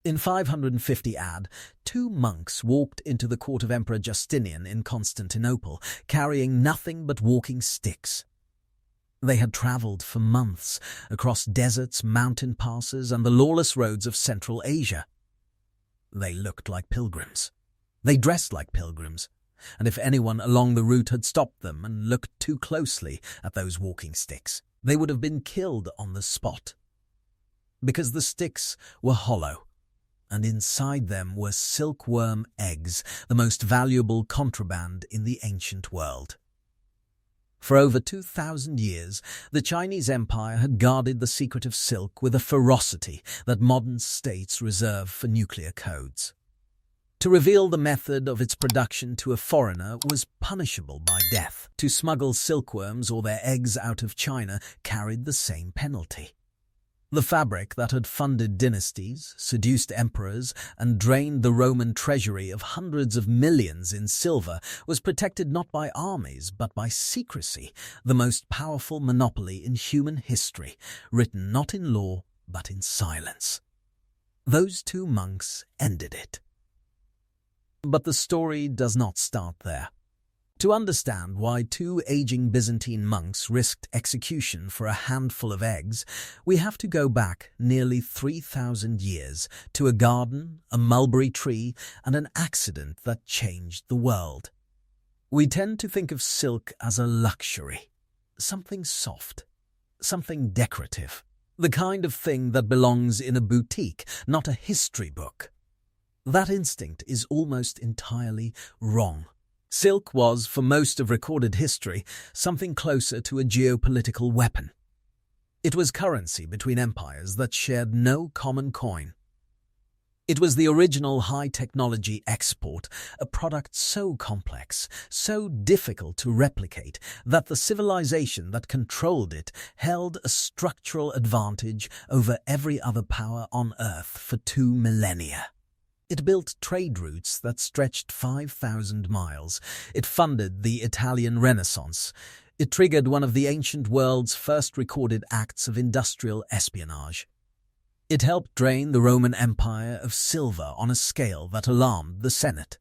In 550 AD, two monks walked into the court of Emperor Justinian in Constantinople, carrying nothing but walking sticks. They had travelled for months across deserts, mountain passes, and the lawless roads of Central Asia. They looked like pilgrims. They dressed like pilgrims, and if anyone along the route had stopped them and looked too closely at those walking sticks, they would have been killed on the spot. Because the sticks were hollow, and inside them were silkworm eggs, the most valuable contraband in the ancient world. For over 2,000 years, the Chinese Empire had guarded the secret of silk with a ferocity that modern states reserve for nuclear codes. To reveal the method of its production to a foreigner was punishable by death. To smuggle silkworms or their eggs out of China carried the same penalty. The fabric that had funded dynasties, seduced emperors, and drained the Roman treasury of hundreds of millions in silver was protected not by armies but by secrecy, the most powerful monopoly in human history, written not in law but in silence. Those two monks ended it. But the story does not start there. To understand why two aging Byzantine monks risked execution for a handful of eggs, we have to go back nearly 3,000 years to a garden, a mulberry tree, and an accident that changed the world. We tend to think of silk as a luxury, something soft, something decorative, the kind of thing that belongs in a boutique, not a history book. That instinct is almost entirely wrong. Silk was, for most of recorded history, something closer to a geopolitical weapon. It was currency between empires that shared no common coin. It was the original high-technology export, a product so complex, so difficult to replicate, that the civilization that controlled it held a structural advantage over every other power on Earth for 2 millennia. It built trade routes that stretched 5,000 miles. It funded the Italian Renaissance. It triggered one of the ancient world's first recorded acts of industrial espionage. It helped drain the Roman Empire of silver on a scale that alarmed the Senate.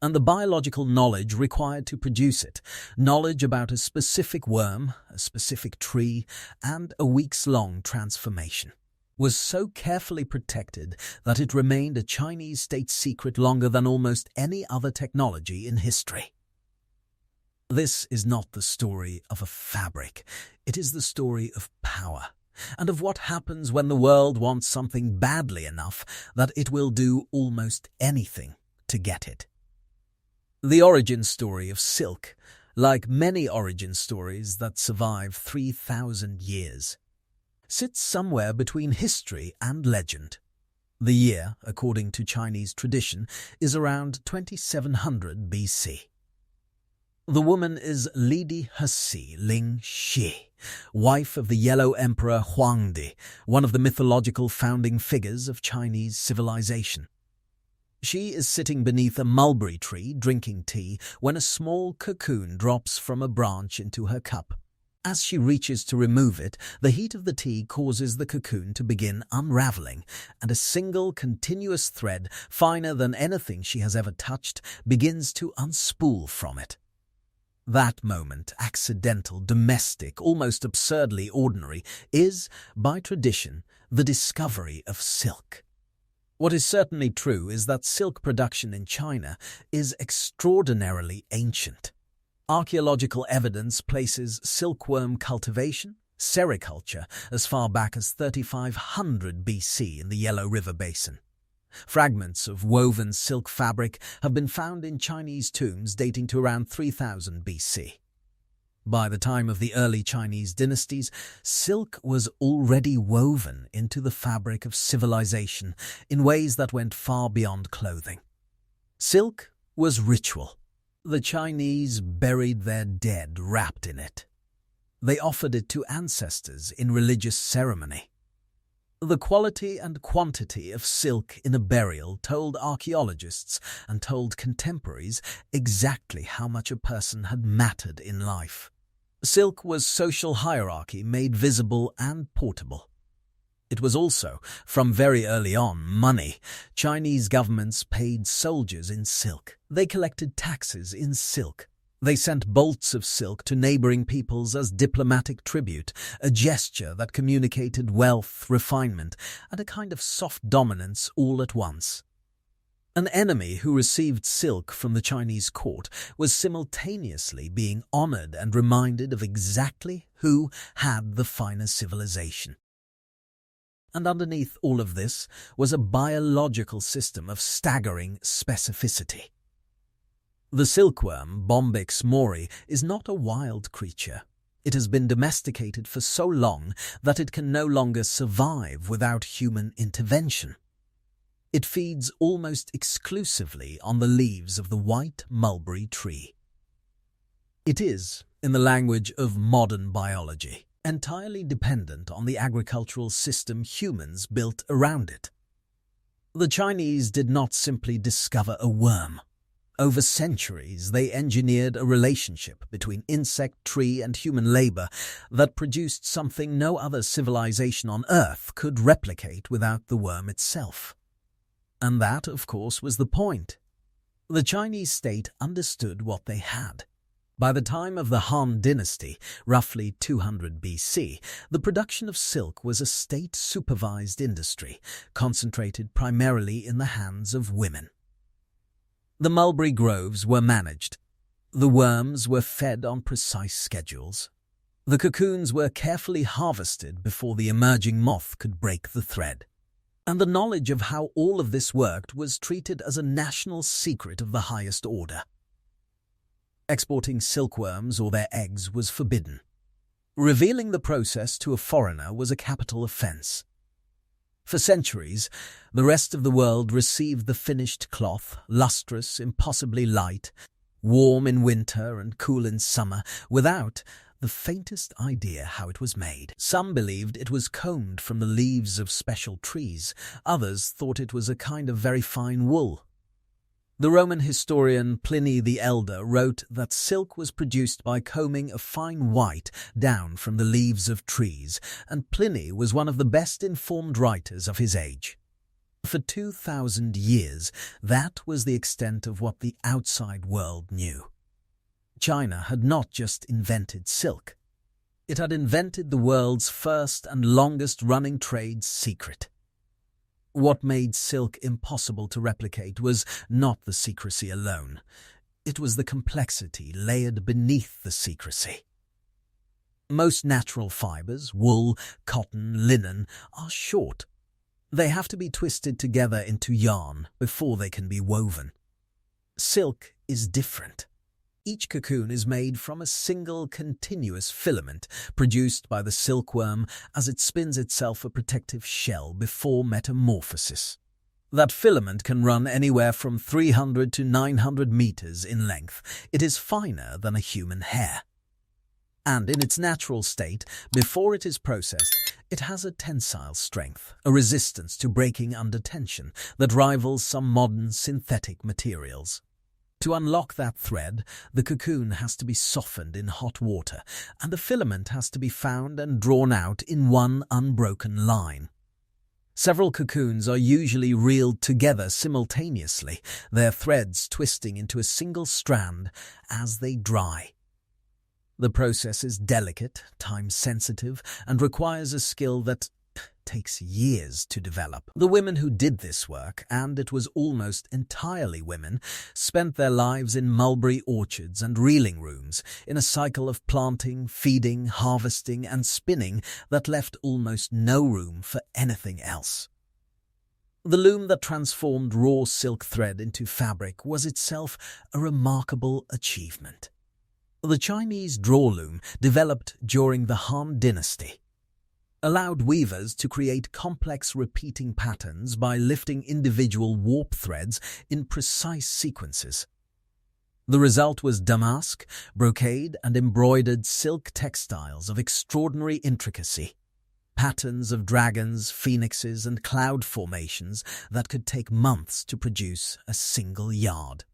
And the biological knowledge required to produce it, knowledge about a specific worm, a specific tree, and a weeks-long transformation, was so carefully protected that it remained a Chinese state secret longer than almost any other technology in history. This is not the story of a fabric. It is the story of power, and of what happens when the world wants something badly enough that it will do almost anything to get it. The origin story of silk, like many origin stories that survive 3,000 years, sits somewhere between history and legend. The year, according to Chinese tradition, is around 2700 BC. The woman is Lidi Hsi Ling Shi, wife of the Yellow Emperor Huangdi, one of the mythological founding figures of Chinese civilization. She is sitting beneath a mulberry tree drinking tea when a small cocoon drops from a branch into her cup. As she reaches to remove it, the heat of the tea causes the cocoon to begin unraveling, and a single continuous thread, finer than anything she has ever touched, begins to unspool from it. That moment, accidental, domestic, almost absurdly ordinary, is, by tradition, the discovery of silk. What is certainly true is that silk production in China is extraordinarily ancient. Archaeological evidence places silkworm cultivation, sericulture, as far back as 3500 BC in the Yellow River Basin. Fragments of woven silk fabric have been found in Chinese tombs dating to around 3000 BC. By the time of the early Chinese dynasties, silk was already woven into the fabric of civilization in ways that went far beyond clothing. Silk was ritual. The Chinese buried their dead wrapped in it. They offered it to ancestors in religious ceremony. The quality and quantity of silk in a burial told archaeologists and told contemporaries exactly how much a person had mattered in life. Silk was social hierarchy made visible and portable. It was also, from very early on, money. Chinese governments paid soldiers in silk. They collected taxes in silk. They sent bolts of silk to neighboring peoples as diplomatic tribute, a gesture that communicated wealth, refinement, and a kind of soft dominance all at once. An enemy who received silk from the Chinese court was simultaneously being honored and reminded of exactly who had the finer civilization. And underneath all of this was a biological system of staggering specificity. The silkworm, Bombyx mori, is not a wild creature. It has been domesticated for so long that it can no longer survive without human intervention. It feeds almost exclusively on the leaves of the white mulberry tree. It is, in the language of modern biology, entirely dependent on the agricultural system humans built around it. The Chinese did not simply discover a worm. Over centuries, they engineered a relationship between insect, tree, and human labor that produced something no other civilization on Earth could replicate without the worm itself. And that, of course, was the point. The Chinese state understood what they had. By the time of the Han Dynasty, roughly 200 BC, the production of silk was a state-supervised industry, concentrated primarily in the hands of women. The mulberry groves were managed. The worms were fed on precise schedules. The cocoons were carefully harvested before the emerging moth could break the thread. And the knowledge of how all of this worked was treated as a national secret of the highest order. Exporting silkworms or their eggs was forbidden. Revealing the process to a foreigner was a capital offense. For centuries, the rest of the world received the finished cloth, lustrous, impossibly light, warm in winter and cool in summer, without the faintest idea how it was made. Some believed it was combed from the leaves of special trees. Others thought it was a kind of very fine wool. The Roman historian Pliny the Elder wrote that silk was produced by combing a fine white down from the leaves of trees, and Pliny was one of the best-informed writers of his age. For 2,000 years, that was the extent of what the outside world knew. China had not just invented silk. It had invented the world's first and longest-running trade secret. What made silk impossible to replicate was not the secrecy alone. It was the complexity layered beneath the secrecy. Most natural fibers, wool, cotton, linen, are short. They have to be twisted together into yarn before they can be woven. Silk is different. Each cocoon is made from a single continuous filament produced by the silkworm as it spins itself a protective shell before metamorphosis. That filament can run anywhere from 300 to 900 meters in length. It is finer than a human hair. And in its natural state, before it is processed, it has a tensile strength, a resistance to breaking under tension that rivals some modern synthetic materials. To unlock that thread, the cocoon has to be softened in hot water, and the filament has to be found and drawn out in one unbroken line. Several cocoons are usually reeled together simultaneously, their threads twisting into a single strand as they dry. The process is delicate, time-sensitive, and requires a skill that takes years to develop. The women who did this work, and it was almost entirely women, spent their lives in mulberry orchards and reeling rooms, in a cycle of planting, feeding, harvesting, and spinning that left almost no room for anything else. The loom that transformed raw silk thread into fabric was itself a remarkable achievement. The Chinese draw loom, developed during the Han Dynasty, allowed weavers to create complex repeating patterns by lifting individual warp threads in precise sequences. The result was damask, brocade, and embroidered silk textiles of extraordinary intricacy, patterns of dragons, phoenixes, and cloud formations that could take months to produce a single yard.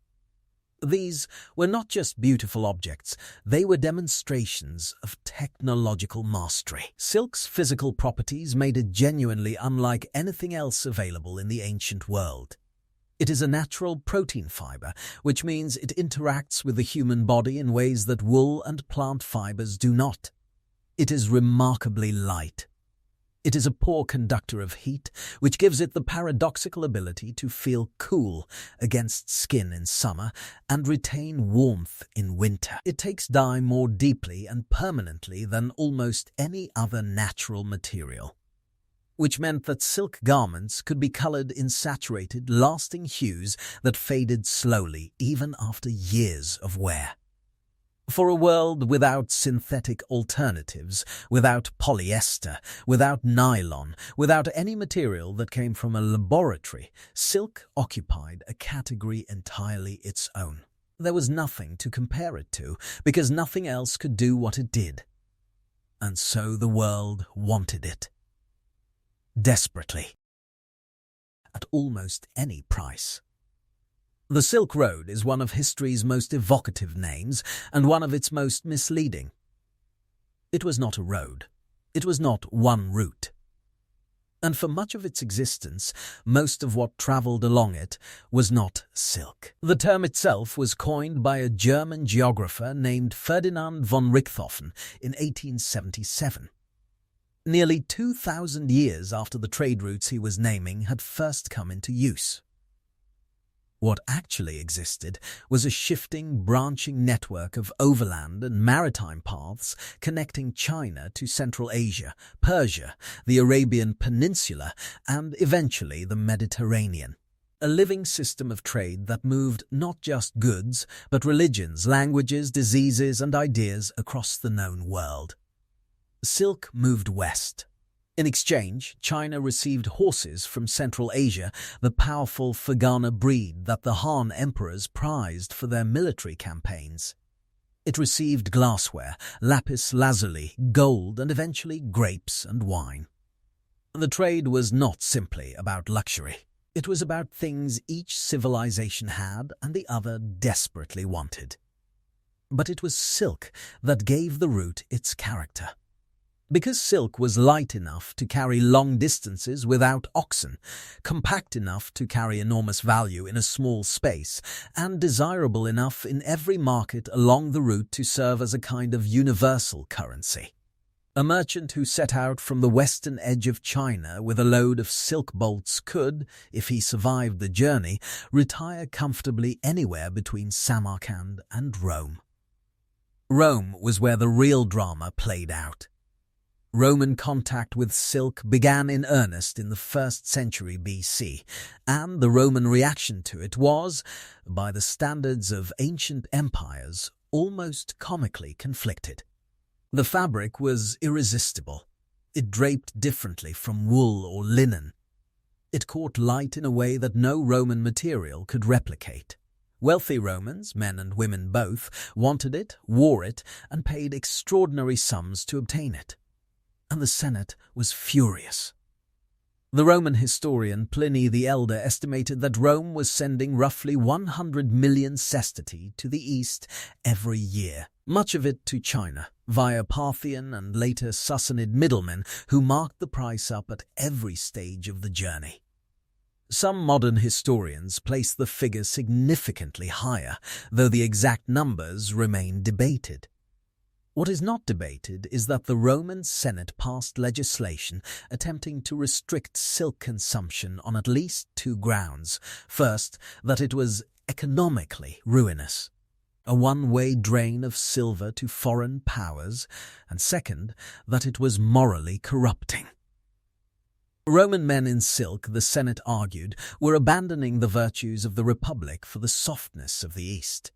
These were not just beautiful objects, they were demonstrations of technological mastery. Silk's physical properties made it genuinely unlike anything else available in the ancient world. It is a natural protein fiber, which means it interacts with the human body in ways that wool and plant fibers do not. It is remarkably light. It is a poor conductor of heat, which gives it the paradoxical ability to feel cool against skin in summer and retain warmth in winter. It takes dye more deeply and permanently than almost any other natural material, which meant that silk garments could be colored in saturated, lasting hues that faded slowly even after years of wear. For a world without synthetic alternatives, without polyester, without nylon, without any material that came from a laboratory, silk occupied a category entirely its own. There was nothing to compare it to, because nothing else could do what it did. And so the world wanted it. Desperately. At almost any price. The Silk Road is one of history's most evocative names and one of its most misleading. It was not a road. It was not one route. And for much of its existence, most of what travelled along it was not silk. The term itself was coined by a German geographer named Ferdinand von Richthofen in 1877. Nearly 2,000 years after the trade routes he was naming had first come into use. What actually existed was a shifting, branching network of overland and maritime paths connecting China to Central Asia, Persia, the Arabian Peninsula, and eventually the Mediterranean. A living system of trade that moved not just goods, but religions, languages, diseases, and ideas across the known world. Silk moved west. In exchange, China received horses from Central Asia, the powerful Fergana breed that the Han emperors prized for their military campaigns. It received glassware, lapis lazuli, gold, and eventually grapes and wine. The trade was not simply about luxury. It was about things each civilization had and the other desperately wanted. But it was silk that gave the route its character. Because silk was light enough to carry long distances without oxen, compact enough to carry enormous value in a small space, and desirable enough in every market along the route to serve as a kind of universal currency. A merchant who set out from the western edge of China with a load of silk bolts could, if he survived the journey, retire comfortably anywhere between Samarkand and Rome. Rome was where the real drama played out. Roman contact with silk began in earnest in the 1st century BC, and the Roman reaction to it was, by the standards of ancient empires, almost comically conflicted. The fabric was irresistible. It draped differently from wool or linen. It caught light in a way that no Roman material could replicate. Wealthy Romans, men and women both, wanted it, wore it, and paid extraordinary sums to obtain it. And the Senate was furious. The Roman historian Pliny the Elder estimated that Rome was sending roughly 100 million sestertii to the east every year, much of it to China, via Parthian and later Sassanid middlemen who marked the price up at every stage of the journey. Some modern historians place the figure significantly higher, though the exact numbers remain debated. What is not debated is that the Roman Senate passed legislation attempting to restrict silk consumption on at least 2 grounds. First, that it was economically ruinous, a one-way drain of silver to foreign powers, and second, that it was morally corrupting. Roman men in silk, the Senate argued, were abandoning the virtues of the Republic for the softness of the East.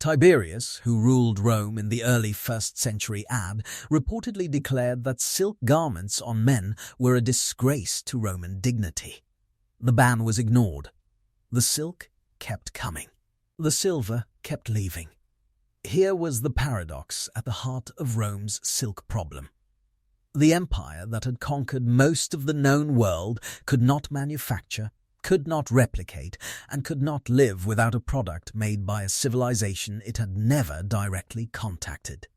Tiberius, who ruled Rome in the early 1st century AD, reportedly declared that silk garments on men were a disgrace to Roman dignity. The ban was ignored. The silk kept coming. The silver kept leaving. Here was the paradox at the heart of Rome's silk problem. The empire that had conquered most of the known world could not manufacture, could not replicate, and could not live without a product made by a civilization it had never directly contacted.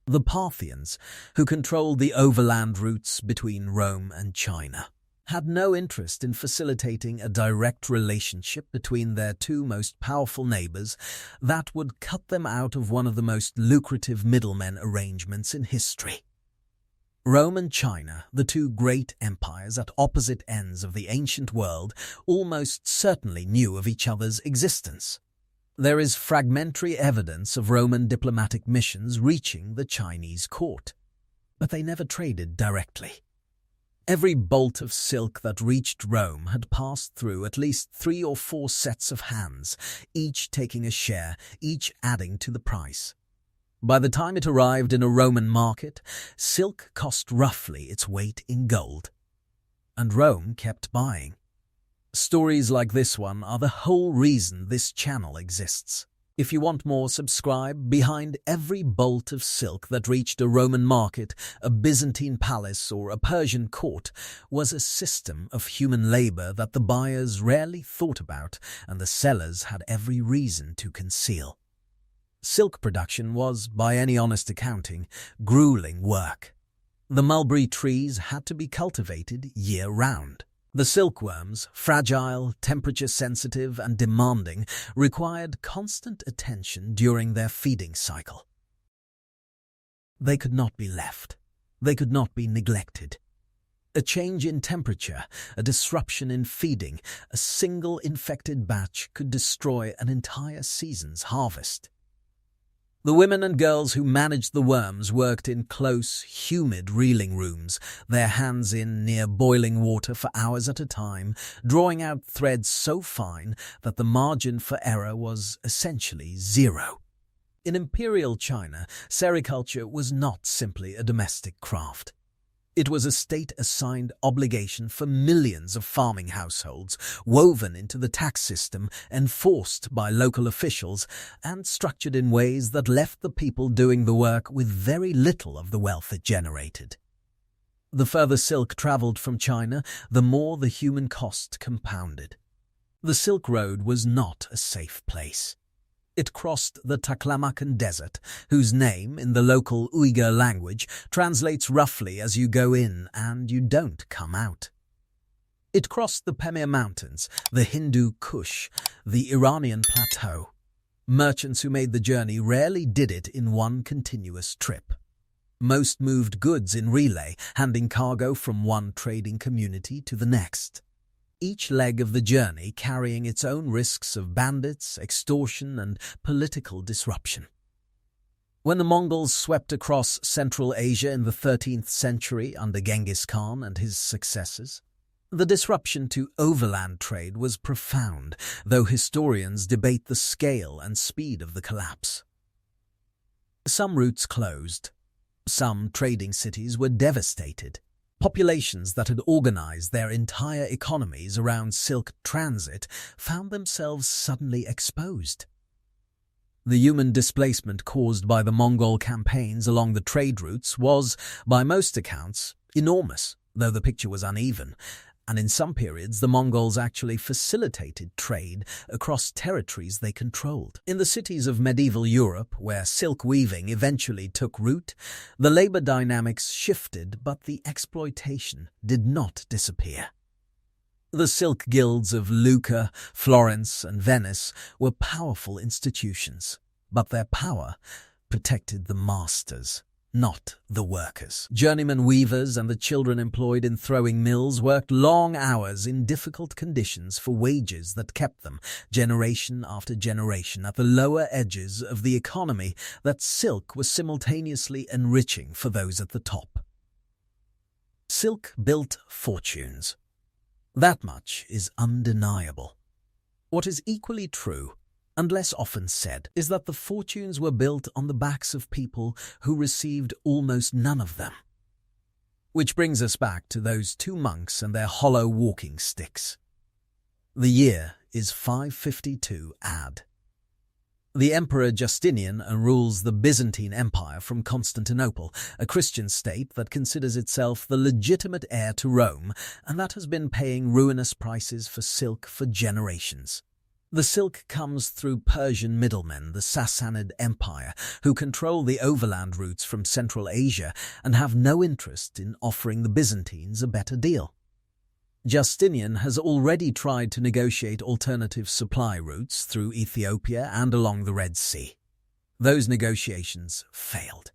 The Parthians, who controlled the overland routes between Rome and China, had no interest in facilitating a direct relationship between their two most powerful neighbors that would cut them out of one of the most lucrative middlemen arrangements in history. Rome and China, the two great empires at opposite ends of the ancient world, almost certainly knew of each other's existence. There is fragmentary evidence of Roman diplomatic missions reaching the Chinese court, but they never traded directly. Every bolt of silk that reached Rome had passed through at least 3 or 4 sets of hands, each taking a share, each adding to the price. By the time it arrived in a Roman market, silk cost roughly its weight in gold. And Rome kept buying. Stories like this one are the whole reason this channel exists. If you want more, subscribe. Behind every bolt of silk that reached a Roman market, a Byzantine palace, or a Persian court was a system of human labor that the buyers rarely thought about and the sellers had every reason to conceal. Silk production was, by any honest accounting, grueling work. The mulberry trees had to be cultivated year-round. The silkworms, fragile, temperature-sensitive and demanding, required constant attention during their feeding cycle. They could not be left. They could not be neglected. A change in temperature, a disruption in feeding, a single infected batch could destroy an entire season's harvest. The women and girls who managed the worms worked in close, humid reeling rooms, their hands in near boiling water for hours at a time, drawing out threads so fine that the margin for error was essentially zero. In imperial China, sericulture was not simply a domestic craft. It was a state-assigned obligation for millions of farming households, woven into the tax system, enforced by local officials, and structured in ways that left the people doing the work with very little of the wealth it generated. The further silk traveled from China, the more the human cost compounded. The Silk Road was not a safe place. It crossed the Taklamakan Desert, whose name, in the local Uyghur language, translates roughly as you go in and you don't come out. It crossed the Pamir Mountains, the Hindu Kush, the Iranian Plateau. Merchants who made the journey rarely did it in one continuous trip. Most moved goods in relay, handing cargo from one trading community to the next. Each leg of the journey carrying its own risks of bandits, extortion, and political disruption. When the Mongols swept across Central Asia in the 13th century under Genghis Khan and his successors, the disruption to overland trade was profound, though historians debate the scale and speed of the collapse. Some routes closed. Some trading cities were devastated. Populations that had organized their entire economies around silk transit found themselves suddenly exposed. The human displacement caused by the Mongol campaigns along the trade routes was, by most accounts, enormous, though the picture was uneven, and in some periods the Mongols actually facilitated trade across territories they controlled. In the cities of medieval Europe, where silk weaving eventually took root, the labor dynamics shifted, but the exploitation did not disappear. The silk guilds of Lucca, Florence, and Venice were powerful institutions, but their power protected the masters, not the workers. Journeyman weavers and the children employed in throwing mills worked long hours in difficult conditions for wages that kept them, generation after generation, at the lower edges of the economy that silk was simultaneously enriching for those at the top. Silk built fortunes. That much is undeniable. What is equally true, and less often said, is that the fortunes were built on the backs of people who received almost none of them. Which brings us back to those 2 monks and their hollow walking sticks. The year is 552 AD. The Emperor Justinian rules the Byzantine Empire from Constantinople, a Christian state that considers itself the legitimate heir to Rome and that has been paying ruinous prices for silk for generations. The silk comes through Persian middlemen, the Sassanid Empire, who control the overland routes from Central Asia and have no interest in offering the Byzantines a better deal. Justinian has already tried to negotiate alternative supply routes through Ethiopia and along the Red Sea. Those negotiations failed.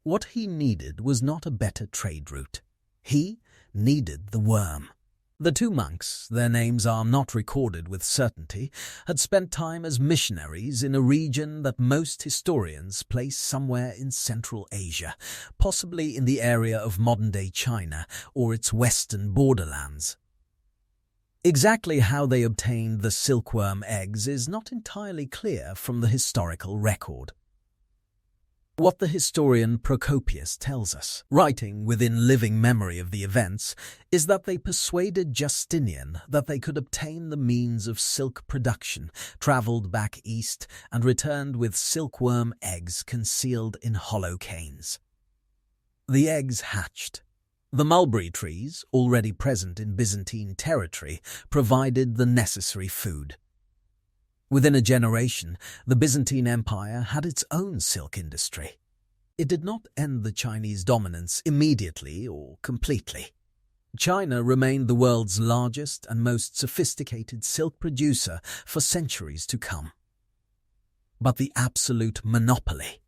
What he needed was not a better trade route. He needed the worm. The two monks, their names are not recorded with certainty, had spent time as missionaries in a region that most historians place somewhere in Central Asia, possibly in the area of modern-day China or its western borderlands. Exactly how they obtained the silkworm eggs is not entirely clear from the historical record. What the historian Procopius tells us, writing within living memory of the events, is that they persuaded Justinian that they could obtain the means of silk production, travelled back east, and returned with silkworm eggs concealed in hollow canes. The eggs hatched. The mulberry trees, already present in Byzantine territory, provided the necessary food. Within a generation, the Byzantine Empire had its own silk industry. It did not end the Chinese dominance immediately or completely. China remained the world's largest and most sophisticated silk producer for centuries to come. But the absolute monopoly,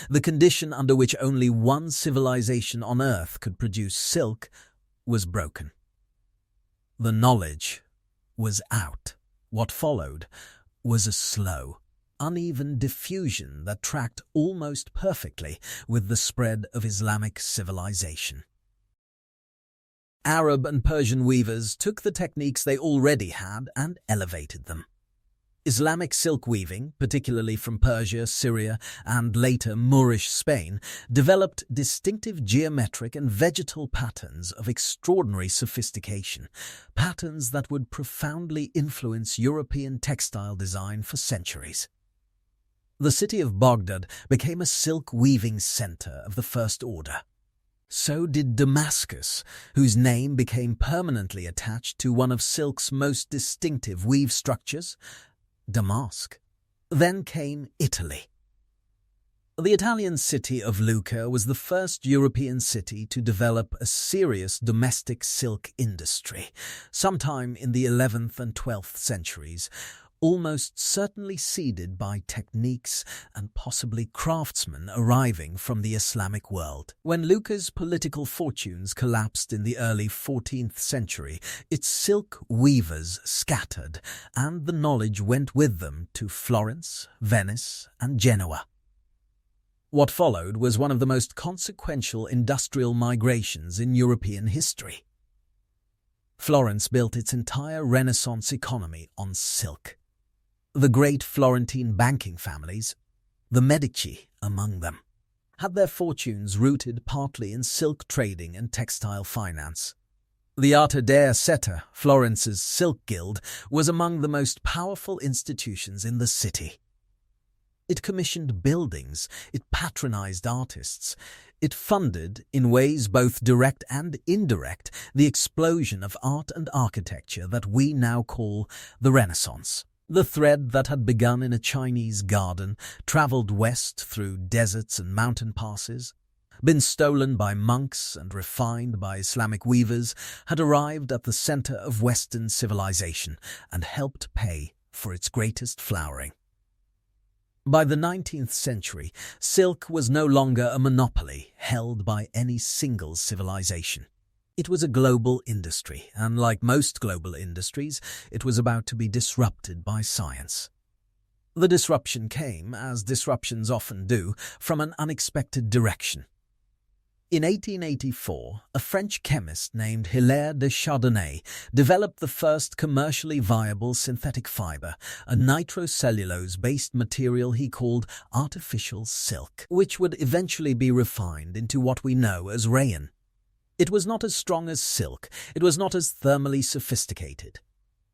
the condition under which only one civilization on Earth could produce silk, was broken. The knowledge was out. What followed was a slow, uneven diffusion that tracked almost perfectly with the spread of Islamic civilization. Arab and Persian weavers took the techniques they already had and elevated them. Islamic silk weaving, particularly from Persia, Syria, and later Moorish Spain, developed distinctive geometric and vegetal patterns of extraordinary sophistication, patterns that would profoundly influence European textile design for centuries. The city of Baghdad became a silk weaving center of the first order. So did Damascus, whose name became permanently attached to one of silk's most distinctive weave structures, Damask. Then came Italy. The Italian city of Lucca was the first European city to develop a serious domestic silk industry, sometime in the 11th and 12th centuries, almost certainly seeded by techniques and possibly craftsmen arriving from the Islamic world. When Lucca's political fortunes collapsed in the early 14th century, its silk weavers scattered, and the knowledge went with them to Florence, Venice, and Genoa. What followed was one of the most consequential industrial migrations in European history. Florence built its entire Renaissance economy on silk. The great Florentine banking families, the Medici among them, had their fortunes rooted partly in silk trading and textile finance. The Arte della Seta, Florence's silk guild, was among the most powerful institutions in the city. It commissioned buildings, it patronized artists, it funded, in ways both direct and indirect, the explosion of art and architecture that we now call the Renaissance. The thread that had begun in a Chinese garden, travelled west through deserts and mountain passes, been stolen by monks and refined by Islamic weavers, had arrived at the centre of Western civilization and helped pay for its greatest flowering. By the 19th century, silk was no longer a monopoly held by any single civilization. It was a global industry, and like most global industries, it was about to be disrupted by science. The disruption came, as disruptions often do, from an unexpected direction. In 1884, a French chemist named Hilaire de Chardonnay developed the first commercially viable synthetic fibre, a nitrocellulose-based material he called artificial silk, which would eventually be refined into what we know as rayon. It was not as strong as silk, it was not as thermally sophisticated.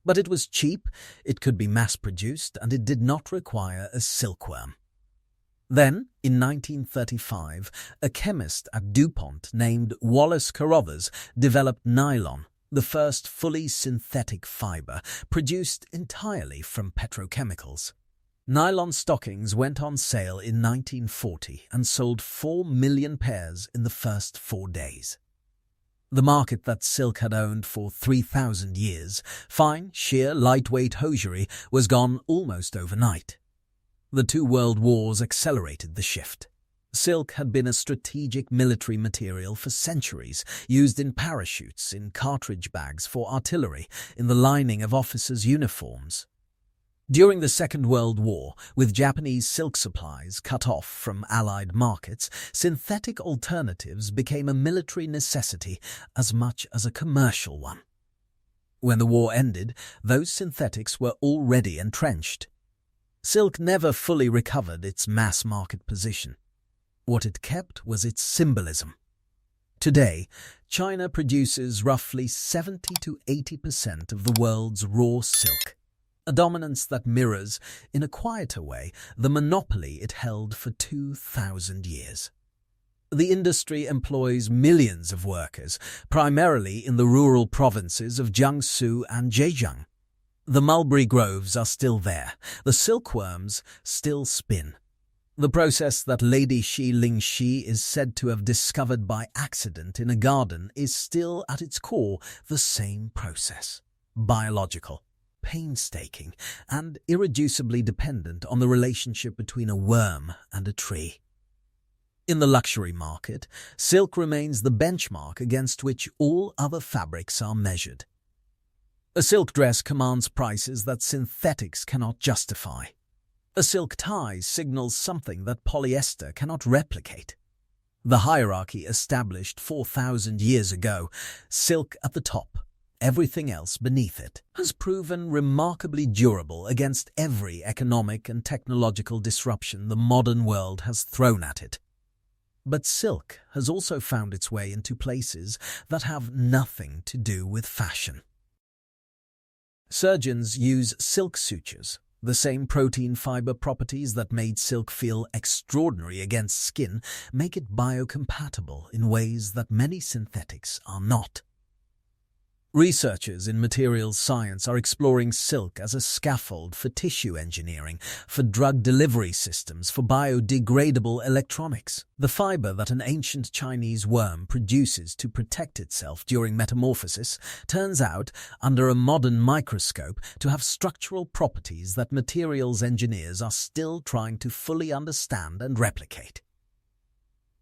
But it was cheap, it could be mass-produced, and it did not require a silkworm. Then, in 1935, a chemist at DuPont named Wallace Carothers developed nylon, the first fully synthetic fiber, produced entirely from petrochemicals. Nylon stockings went on sale in 1940 and sold 4 million pairs in the first 4 days. The market that silk had owned for 3,000 years, fine, sheer, lightweight hosiery, was gone almost overnight. The 2 world wars accelerated the shift. Silk had been a strategic military material for centuries, used in parachutes, in cartridge bags for artillery, in the lining of officers' uniforms. During the Second World War, with Japanese silk supplies cut off from Allied markets, synthetic alternatives became a military necessity as much as a commercial one. When the war ended, those synthetics were already entrenched. Silk never fully recovered its mass-market position. What it kept was its symbolism. Today, China produces roughly 70 to 80% of the world's raw silk, a dominance that mirrors, in a quieter way, the monopoly it held for 2,000 years. The industry employs millions of workers, primarily in the rural provinces of Jiangsu and Zhejiang. The mulberry groves are still there, the silkworms still spin. The process that Lady Shi Lingxi is said to have discovered by accident in a garden is still at its core the same process, biological, painstaking, and irreducibly dependent on the relationship between a worm and a tree. In the luxury market, silk remains the benchmark against which all other fabrics are measured. A silk dress commands prices that synthetics cannot justify. A silk tie signals something that polyester cannot replicate. The hierarchy established 4,000 years ago, silk at the top, everything else beneath it, has proven remarkably durable against every economic and technological disruption the modern world has thrown at it. But silk has also found its way into places that have nothing to do with fashion. Surgeons use silk sutures, the same protein fiber properties that made silk feel extraordinary against skin make it biocompatible in ways that many synthetics are not. Researchers in materials science are exploring silk as a scaffold for tissue engineering, for drug delivery systems, for biodegradable electronics. The fiber that an ancient Chinese worm produces to protect itself during metamorphosis turns out, under a modern microscope, to have structural properties that materials engineers are still trying to fully understand and replicate.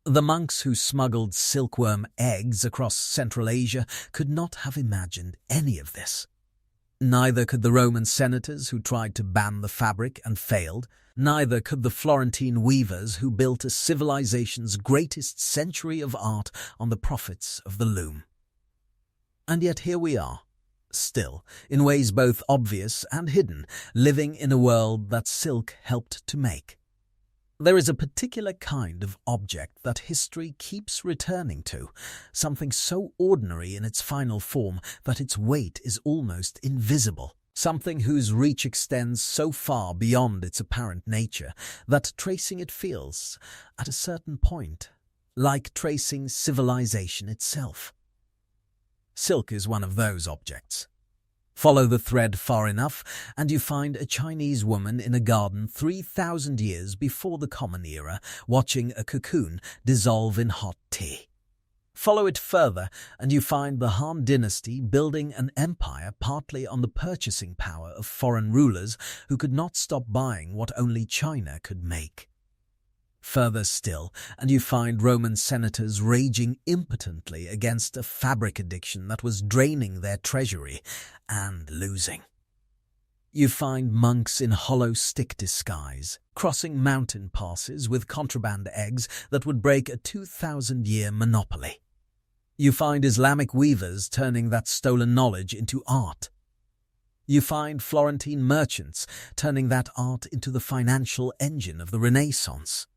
The monks who smuggled silkworm eggs across Central Asia could not have imagined any of this. Neither could the Roman senators who tried to ban the fabric and failed. Neither could the Florentine weavers who built a civilization's greatest century of art on the profits of the loom. And yet here we are, still, in ways both obvious and hidden, living in a world that silk helped to make. There is a particular kind of object that history keeps returning to, something so ordinary in its final form that its weight is almost invisible, something whose reach extends so far beyond its apparent nature that tracing it feels, at a certain point, like tracing civilization itself. Silk is one of those objects. Follow the thread far enough, and you find a Chinese woman in a garden 3,000 years before the Common Era, watching a cocoon dissolve in hot tea. Follow it further, and you find the Han dynasty building an empire partly on the purchasing power of foreign rulers who could not stop buying what only China could make. Further still, and you find Roman senators raging impotently against a fabric addiction that was draining their treasury and losing. You find monks in hollow stick disguise, crossing mountain passes with contraband eggs that would break a 2,000-year monopoly. You find Islamic weavers turning that stolen knowledge into art. You find Florentine merchants turning that art into the financial engine of the Renaissance.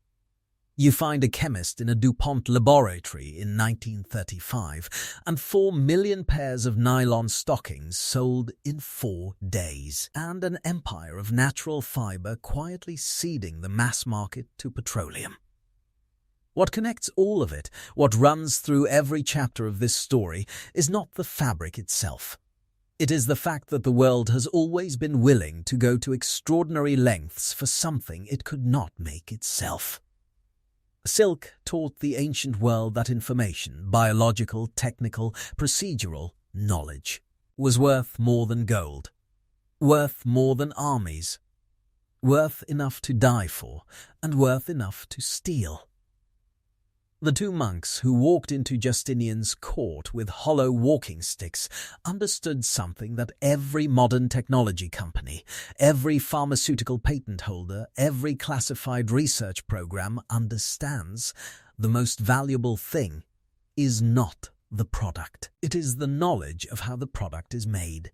You find a chemist in a DuPont laboratory in 1935 and 4 million pairs of nylon stockings sold in 4 days, and an empire of natural fiber quietly ceding the mass market to petroleum. What connects all of it, what runs through every chapter of this story, is not the fabric itself. It is the fact that the world has always been willing to go to extraordinary lengths for something it could not make itself. Silk taught the ancient world that information, biological, technical, procedural knowledge, was worth more than gold, worth more than armies, worth enough to die for, and worth enough to steal. The 2 monks who walked into Justinian's court with hollow walking sticks understood something that every modern technology company, every pharmaceutical patent holder, every classified research program understands. The most valuable thing is not the product. It is the knowledge of how the product is made.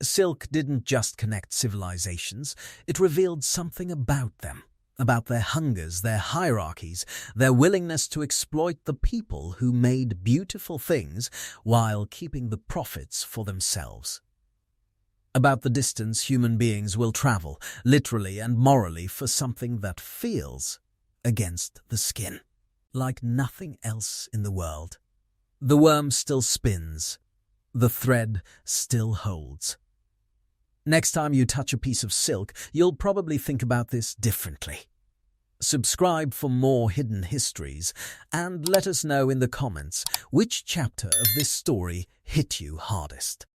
Silk didn't just connect civilizations, it revealed something about them. About their hungers, their hierarchies, their willingness to exploit the people who made beautiful things while keeping the profits for themselves. About the distance human beings will travel, literally and morally, for something that feels against the skin, like nothing else in the world. The worm still spins, the thread still holds. Next time you touch a piece of silk, you'll probably think about this differently. Subscribe for more hidden histories, and let us know in the comments which chapter of this story hit you hardest.